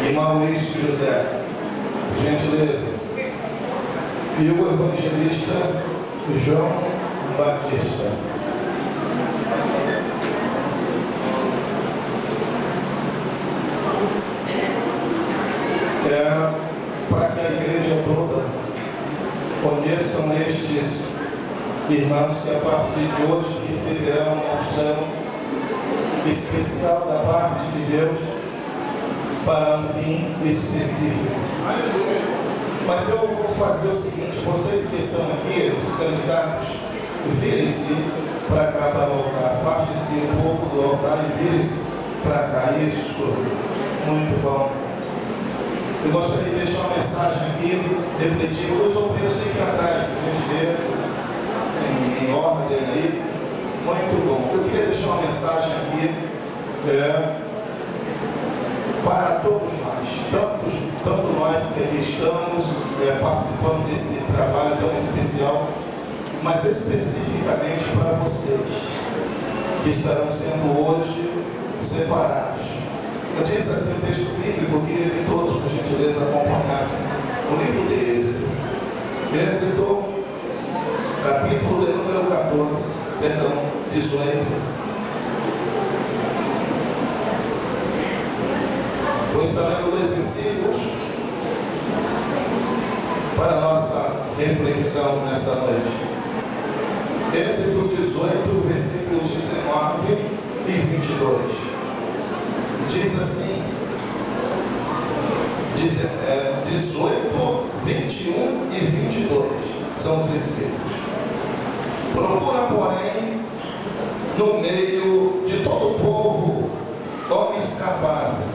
e Maurício José, por gentileza. E o evangelista João Batista. Para que a igreja toda conheçam estes irmãos que a partir de hoje receberão uma unção especial da parte de Deus para um fim específico. Mas eu vou fazer o seguinte: vocês que estão aqui, os candidatos, virem-se para cá para o altar, afaste-se um pouco do altar e virem-se para cá. Isso, muito bom. Eu gostaria de deixar uma mensagem aqui, refletir. Os obreiros fiquem atrás, por gentileza, em ordem aí. Muito bom. Eu queria deixar uma mensagem aqui para todos nós, tanto nós que aqui estamos participando desse trabalho tão especial, mas especificamente para vocês que estarão sendo hoje separados. Eu disse assim o texto bíblico, eu queria que todos, por gentileza, acompanhassem o livro de Êxodo. Êxodo, capítulo de número 14, perdão, 18. Vou estar lendo 2 versículos para a nossa reflexão nessa noite. Êxodo 18, versículos 19 e 22. Diz assim, 18, 21 e 22 são os versículos. Procura, porém, no meio de todo o povo, homens capazes,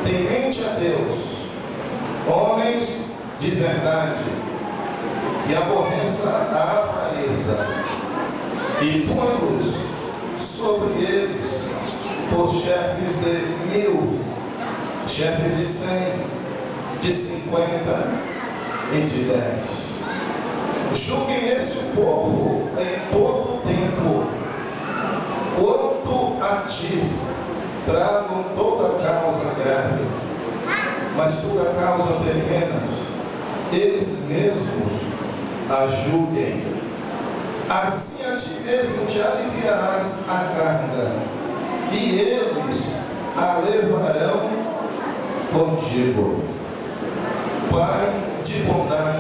temente a Deus, homens de verdade, e aborreça a avareza, e põe-los sobre eles por chefes de 1000, chefes de 100, de 50 e de 10. Julguem este povo em todo o tempo, quanto a ti, tragam toda causa grave, mas toda causa pequena, eles mesmos a julguem. Assim a ti mesmo te aliviarás a carga, e eles a levarão contigo. Pai de bondade